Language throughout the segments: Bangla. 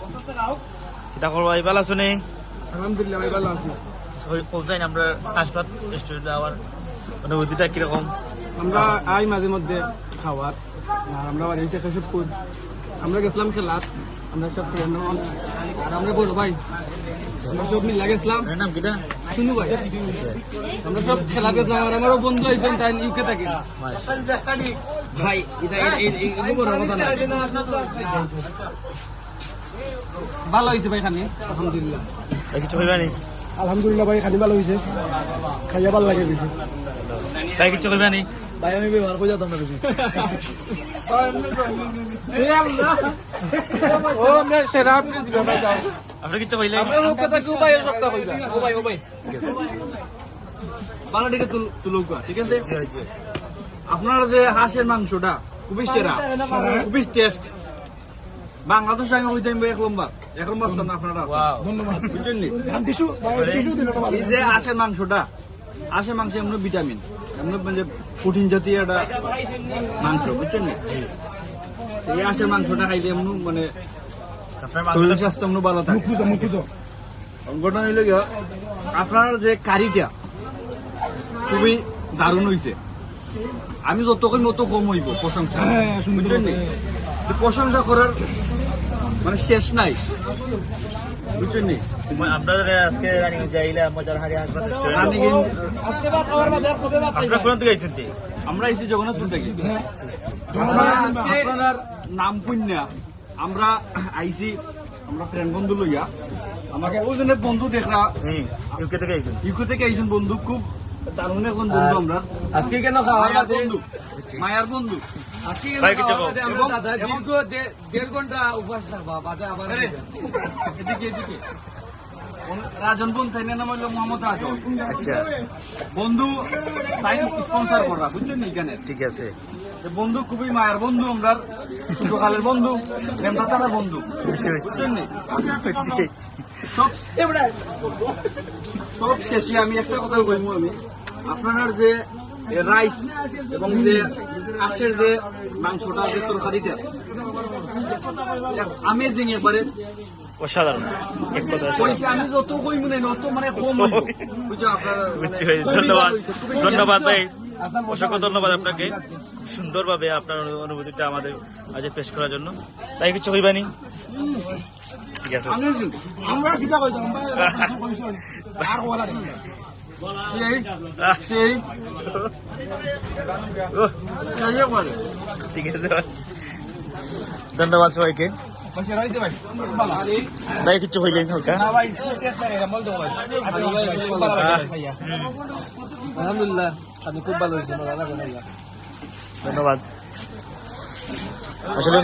কিটা করবো ভাই ভালো আছো নি? আলহামদুলিল্লাহ ভাই ভালো আছি। বলছেন আমরা হাসপাত রেস্টুরেন্টে যাওয়ার অনুভূতিটা কিরকম? আমরা আই মাঝে মধ্যে খাওয়ার আর আমরা বাড়ি এসে কেশবপুর আমরা গেছিলাম খেলার আমরা সব ফ্রেন্ড আর আমরা বড় ভাই আমরা সব মিলে গেছিলাম। নাম কিটা? শুনু ভাই আমরা সব খেলা গেছিলাম আর আমারও বন্ধু আইসেন তাই ইউকে থাকে ভাই এটা বড় কথা না। ভালো হয়েছে ভাই খানি আলহামদুলিল্লাহ। কিছু কইবা নি? আলহামদুলিল্লাহ ভাই খানি ভালো হয়েছে খাইয়া ভালো লাগে বেশি তাই কিছু কইবা নি? ভাই আমি ব্যবহার করে যেতাম না বেশি আপনি কিছু কইলে বাংলাটিকে তুলুকা ঠিক আছে। আপনার যে হাঁসের মাংসটা খুবই সেরা খুবই টেস্ট বাংলাদেশ আমি হইতাম এক নম্বর স্থান আপনারা বুঝছেন নি? এই যে হাঁসের মাংসটা হাঁসের মাংস এমন ভিটামিন এমন মানে প্রোটিন জাতীয় একটা মাংস বুঝছেন নি? এই হাঁসের মাংসটা খাইলে এমন মানে শরীর স্বাস্থ্য এমন ভালো থাকে। ঘটনা হইল গিয়া আপনার যে কারিটা খুবই দারুণ হয়েছে। আমি যত কই মতো কম হইব প্রশংসা বুঝলেন নি? প্রশংসা করার মানে শেষ নাই বুঝছেন নি? আপনাদের আজকে রানিগঞ্জ যাইলা মজার হারি হাসপাত আপনারা কোন থেকে আইছেন? আমরা আইছি জগন্নাথপুর থেকে। আপনার নাম পুণ্যা আমরা আইছি আমরা ফ্রেন্ড বন্ধু লইয়া আমাকে ওইজনে বন্ধু দেখা ইউকে থেকে আইছেন? ইউকে থেকে আইছেন বন্ধু খুব দারুণ এখন বন্ধু আমরা আজকে কেন খাওয়ার বন্ধু মায়ার বন্ধু আজকে দেড় ঘন্টা উপবাস থাকবা বাজে আবার এদিকে এদিকে রাজন বোন তাই নাম হইল মোহাম্মদ রাজন। আচ্ছা বন্ধু তাই স্পন্সর করা বুঝছেন নি এখানে ঠিক আছে। বন্ধু খুবই মায়ের বন্ধু আমরা ছোটকালের বন্ধু নেমদাতার বন্ধু বুঝছেন নি? সব শেষে আমি একটা কথা বলবো আমি আপনার যে রাইস এবং যে হাঁসের যে মাংসটা যে তরকারিটা আমেজিং একবারে অসাধারণ এক কথা। আমি যত কই মনে নত মানে কম বুঝছো আপনারা। ধন্যবাদ ধন্যবাদ ভাই, অসংখ্য ধন্যবাদ আপনাকে সুন্দরভাবে আপনার অনুভূতিটা আমাদের আজ পেশ করার জন্য। তাই কিছু কইবানি? ঠিক আছে আমরা কিটা কইতাম আর বলা সেই ঠিক আছে ধন্যবাদ সবাইকে। তাই কিছু হইলেন হালকা আলহামদুলিল্লাহ আমি খুব ভালো হয়েছে ধন্যবাদ। আসলে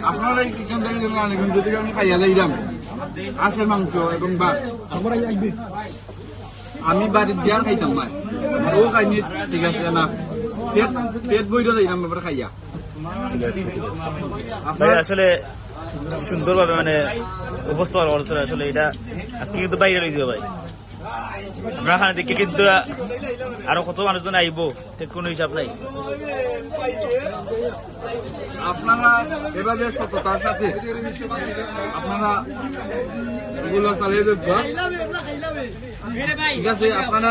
আপনারা এখান থেকে আমি খাইয়া যাইলাম হাঁসের মাংস এবং ভাত আমি বাড়ির দিয়ে খাইতাম না ও খাইনি ঠিক আছে না পেট বইটা যাইলাম ব্যাপারে খাইয়া। আসলে সুন্দরভাবে মানে উপস্থাপন করছেন। আসলে এটা আজকে কিন্তু বাইরে লই দিও ভাই আমরা খানা দেখে কিন্তু আরো কত মানুষজন আইব ঠিক কোনো হিসাব নাই। আপনারা এভাবে সততার সাথে আপনারা এগুলো চালিয়ে দেখবেন ঠিক আছে। আপনারা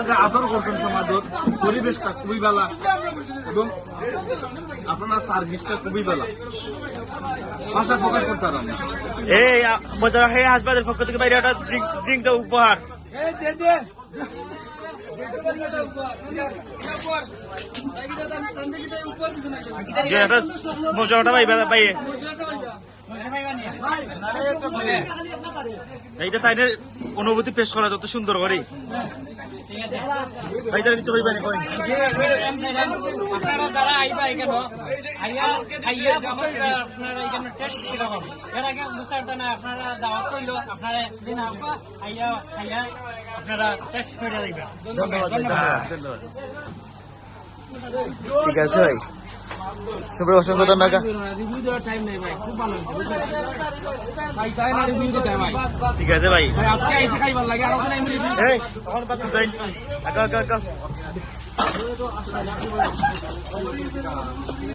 যে আদর করছেন সমাজের পরিবেশটা খুবই ভালো এবং আপনার সার্ভিসটা খুবই ভালো ভাষা প্রকাশ করতে পারেন না। এই মজার হে হাসপাতালের পক্ষ থেকে বাইরে একটা ড্রিঙ্ক দাও উপহার। মজাটা ভাই ভাই এইটা তাই অনুভূতি পেশ করা যত সুন্দর করে ভাই তার কিছু কইবানি কই আপনারা যারা আইবা এখানে আইয়া আপনারা এখানে টেস্ট কিরকম এর আগে বুঝতে না আপনারা দাওয়াত কইল আপনারা দিন আইয়া আপনারা টেস্ট করে দিবেন। ধন্যবাদ ধন্যবাদ। ঠিক আছে ভাই সুপ্রিয় অসংখ্য ধন্যবাদ। রিভিউ দেওয়ার টাইম নেই ভাই, খুব ভালো হয়েছে ভাই, তাই না রিভিউ দিতে ভাই। ঠিক আছে ভাই আজকে আইসে খাইবার লাগে আর ওখানে এই তখন বাদ যাই।